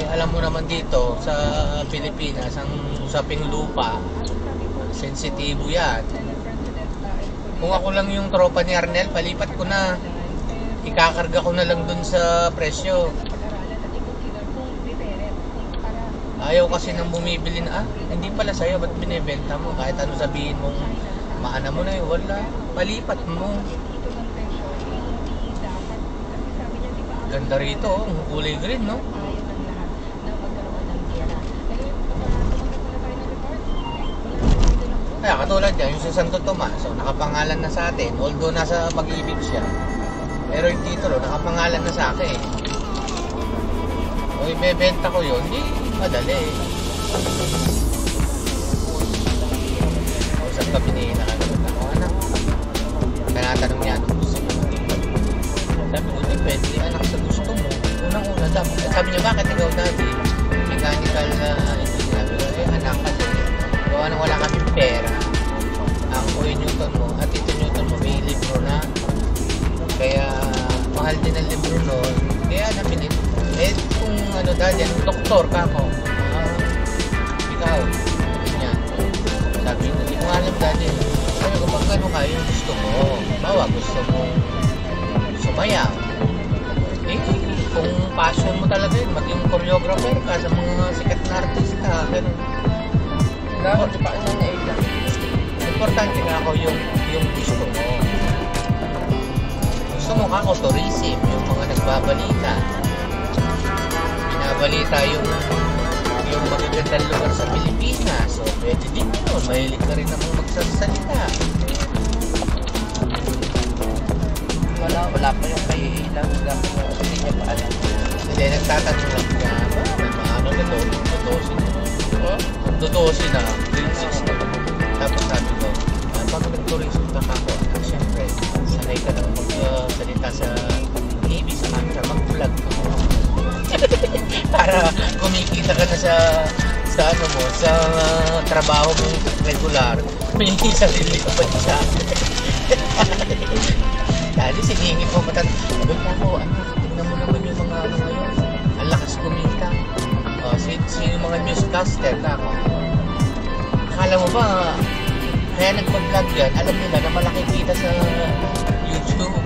alam mo naman dito sa Pilipinas, ang usaping lupa, sensitibo yan. Kung ako lang yung tropa ni Arnel, palipat ko na. Ikakarga ko na lang dun sa presyo. Ayaw kasi nang bumibili na, hindi pala sa'yo, ba't binibenta mo? Kahit ano sabihin mong, maana mo na yun, wala, palipat mo. Ganda rito, kulay green, no? Kaya katulad yan, yung sa Santo Tomas, so, nakapangalan na sa atin, although nasa Pag-ibig siya, pero yung titulo, nakapangalan na sa akin. O ibebenta ko yun, hindi madali. O saan kami ni nakalagot ako, anak? Tinatanong niya, ano gusto mo? Sabi ko, depende, anak, sa gusto mo. Unang-una, sabi niya, bakit ikaw dati? Mechanical engineer. Sabi ko, anak, kasi gawa nang wala kami pera. Ang Kuya Newton mo, at Tito Newton mo, may libro na. Kaya, mahal din ang libro noon. Kaya napinit. Eh, kung ano dahil yan, doktor ka ako. Ikaw. Yan. Sabi ko, hindi ko nga alam dahil. Sabi ko, pag gano'n ka, yung gusto mo. Bawa, gusto mo sumayaw. Eh, kung passion mo talaga yun, maging choreographer ka sa mga sikat na artista. Ganun. Dapat di pa kasi na Importante nga ako yung gusto mo. Gusto mo ka ako, tourism, yung mga nagbabalita. Binabalita yung magagandang lugar sa Pilipinas. So, pwede din yun. Mahilig ka rin namang magsasalita. wala pa yung kay ilang hindi niya pa alam. Hindi, nagtatanong lang niya, may mga ano na to, tutusin na, grade 6 na. Tapos sabi ko, pag nag-tourism ka ako, syempre, sanay ka nang magsalita sa TV, sa camera, mag-vlog ka mo. Para kumikita ka na sa ano mo, sa trabaho mo regular, may sarili ka pa siya. Dali, siningin ko matan. Sabi ko, tignan mo naman yung mga ano ngayon. Ang lakas kumita. Sino yung mga newscaster ka ako. Akala mo ba, kaya nagpa-vlog yan, alam nila na malaki kita sa YouTube.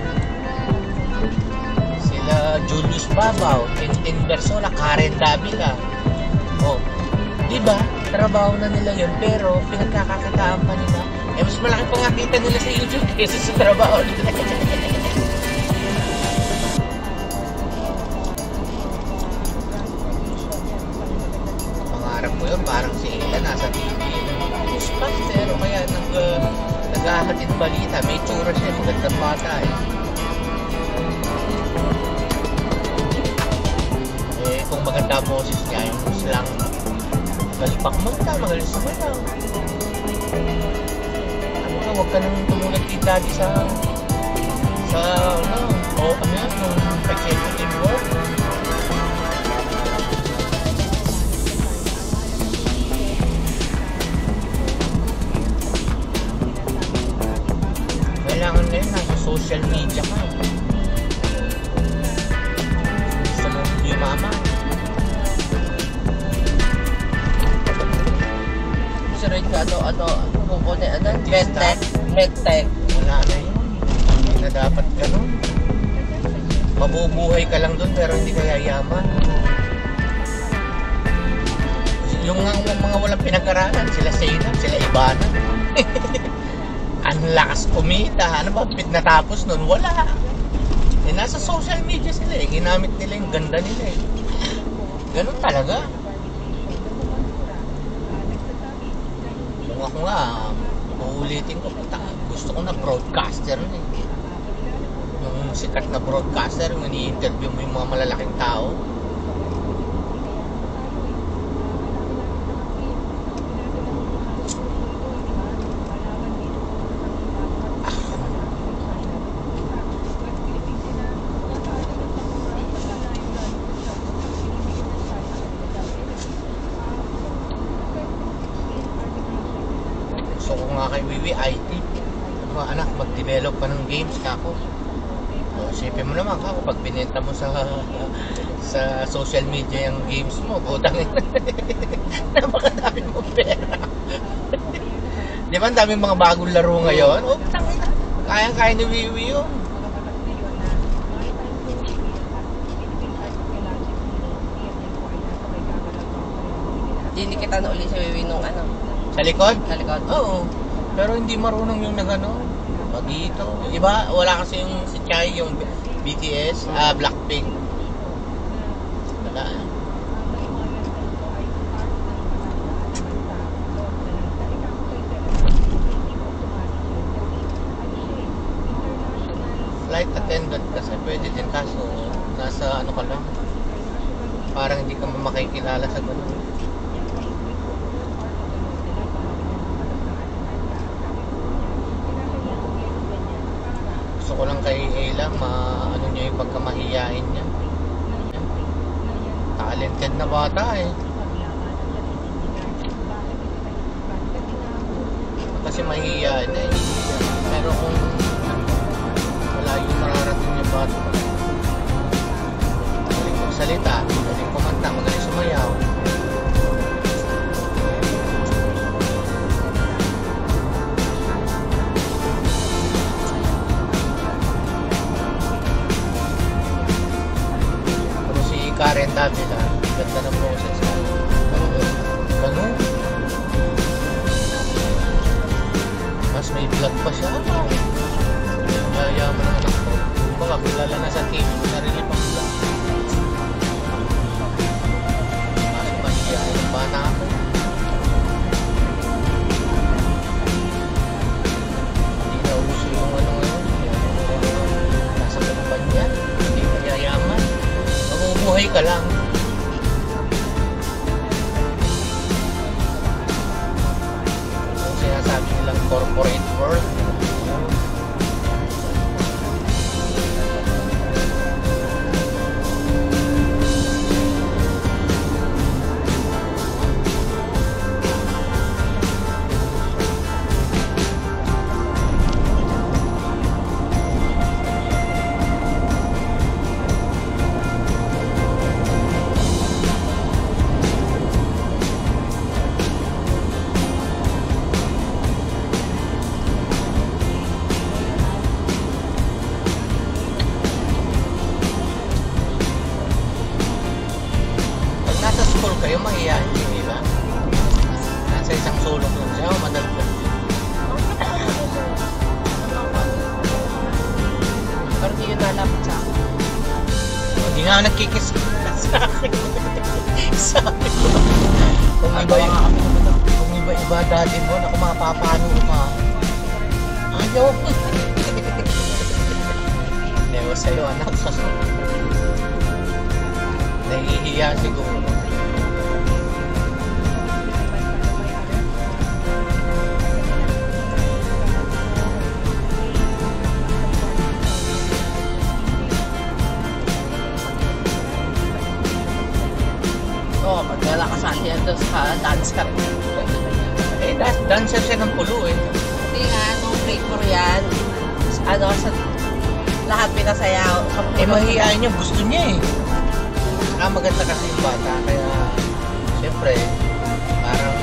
Sila Julius Babaw, Tintin Bersola, Karen Davila. Diba? Trabaho na nila yun, pero pinagkakakitaan pa nila. Eh, mas malaki pa nga kita nila sa YouTube kaysa sa trabaho nila. Pangarap mo yun, parang si Ella nasa TV. Newscaster, o kaya naghahatid balita. May tsura siya, magandang bata eh. Eh, kung maganda ang boses niya, yung slang galipak mo ka, magaling sa malaw. Huwag ka nang tumulad kay daddy sa ano, ano yan, yung executive work. Kailangan na yun, nasa social media ka. Gusto mo yumaman. Sunod ka, kukunin, medtech. Wala na yun. Hindi na dapat ganun. Mabubuhay ka lang dun pero hindi ka yayaman. Yung mga walang pinag-aralan, sila Zainab, sila Ivana. Ang lakas kumita. Ano ba, natapos nun? Wala. Eh, nasa social media sila eh. Ginamit nila yung ganda nila eh. Ganun talaga. Kung ako nga, uulitin ko, gusto ko na broadcaster na eh. Yung sikat na broadcaster, yung ini-interview mo yung mga malalaking tao. Gusto ko nga kay Wiwi IT. Ano nga anak, mag-develop pa ng games ka ako. Isipin mo naman ka, pag binenta mo sa sa social media yung games mo, putang ina. Napakadami mo pera. Di ba ang daming mga bagong laro ngayon? Oh, putang ina. Kayang-kaya ni Wiwi yun. Dinikita na uli si Wiwi nung ano, Sa likod? sa likod. Oo. Pero hindi marunong yung nagano. Dito. Iba, wala kasi yung si Chai, yung BTS, Blackpink. Wala. Flight attendant kasi pwede din, kaso nasa ano ka lang. Parang hindi ka makikilala sa ganun. Gusto ko lang kay Ayla, ano niya yung pagkamahiyain niya. Talented na bata eh. Kasi mahihiyain eh. Pero kung wala yung mararating niya bata, magaling magsalita, magaling kumanta, magaling sumayaw. Karen Davila, ganda ng boses. Ganun. Mas may vlog pa siya. Mayayaman ang anak ko. Baka kilala na sa TV, sarili pang vlog. Mas mahiyain ang bata ako. Hindi na uso yung ano ngayon. Nasa kalaban niya. Hindi mayayaman. Buhay ka lang. Yung sinasabi nilang corporate world. Kayo mahihain, di ba? Nasa isang sulok lang siya, madalpot. Pero di yun nalapit sa akin. Hindi nga nagkikis sa akin. Sabi ko, kung iba dati mo, naku mapapano ka. Ayaw. Newa sa'yo, anak. Nahihiya siguro. Oo, pag nalakasan niya doon sa dance ka rin. Eh, dancer siya ng pulo eh. Hindi nga, nung flavor yan, ano, sa lahat pinasayaw. Eh, mahihain niya, gusto niya eh. Maganda kasi yung bata, kaya siyempre, parang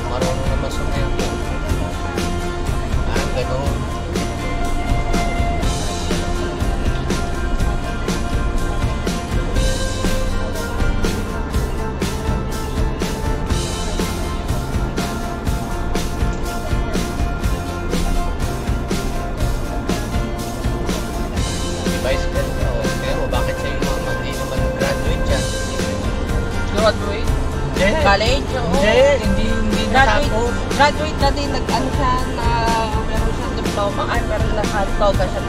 marunong naman sumayaw. Parang gano'n. Vice ganda o. Pero bakit sa'yo mama hindi naman graduate yan? Graduate? Hindi. College? Oo. Hindi natapos. Graduate na din, nag-ano siya na meron siyang diploma, ay meron nakatoga siya.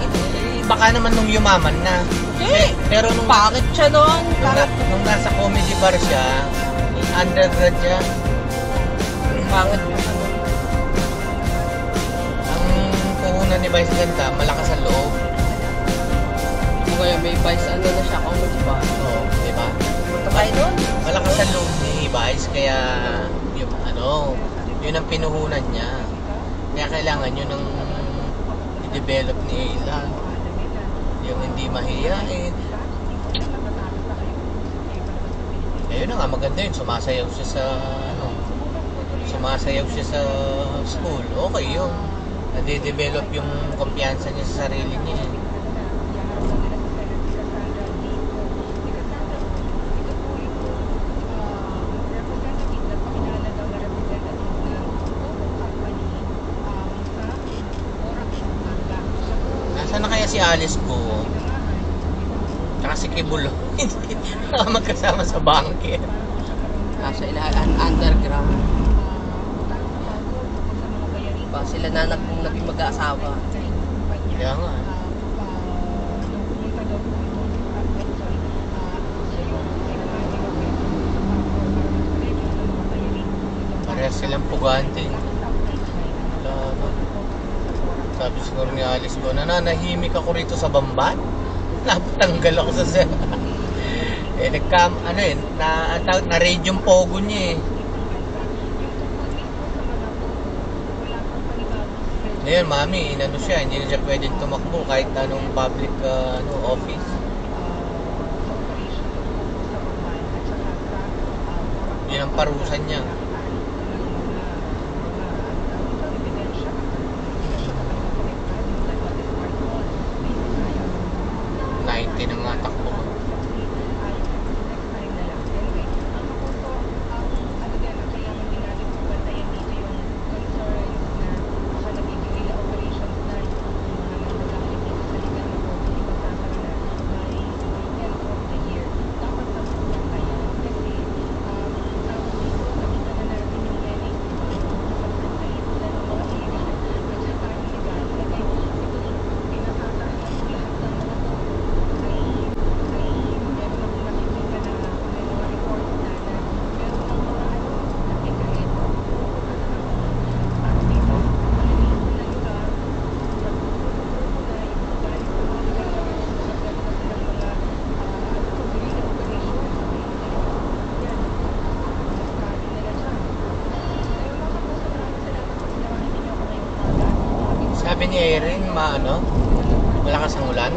Baka naman nung yumaman na. Hindi! Pero nung Bakit siya noon? nung nasa comedy bar siya, undergrad siya, Pangit mo siya noon. ang puhunan ni Vice ganda, malakas ang loob. Ngayon may vice ano na siya kung ba? Oo, di ba? Punta kayo doon? Malakas ang loob ni Vice, kaya yung yun ang pinuhunan niya. Kaya kailangan yun ang i-develop ni Ayla. yung hindi mahiyain. Ayun na nga, maganda yun. Sumasayaw siya sa, sumasayaw siya sa school. Okay yun. Nade-develop yung kumpiyansa niya sa sarili niya. Nasaan na kaya si Alice ko? Tsaka si Kibulo. Hindi magkasama sa bangke. Nasa underground. Ba sila na naging mag-aasawa. Kaya nga. Parehas silang pugante. Wala na. Sabi siguro ni Alice ko, nananahimik ako rito sa Bamban. Napatanggal ako sa set. Na raid yung pogo niya eh. Ngayon, mami, inano siya, hindi na siya pwedeng tumakbo kahit anong public office. Yun ang parusan niya. 90 na nga takbo. Sabi ni Erin, malakas ang ulan.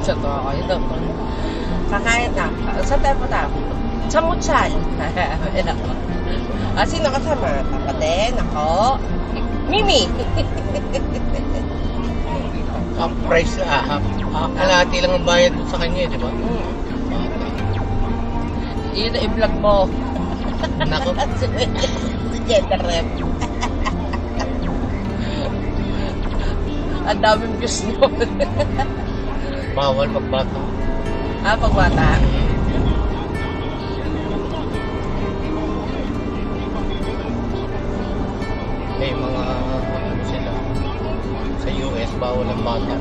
Sa to ako, ito. Kakain na. Saan tayo po tayo? Sa Mutsal. Sino kasama? Kapatid, ako. Mimi. Half price na. Kalahati lang ang bayad sa kanya, di ba? Yun na i-vlog mo. Nako. Si Gender Rep. Ang daming views nyo. Bawal pagbata. Pagbata? May mga sila sa US, bawal ang bata.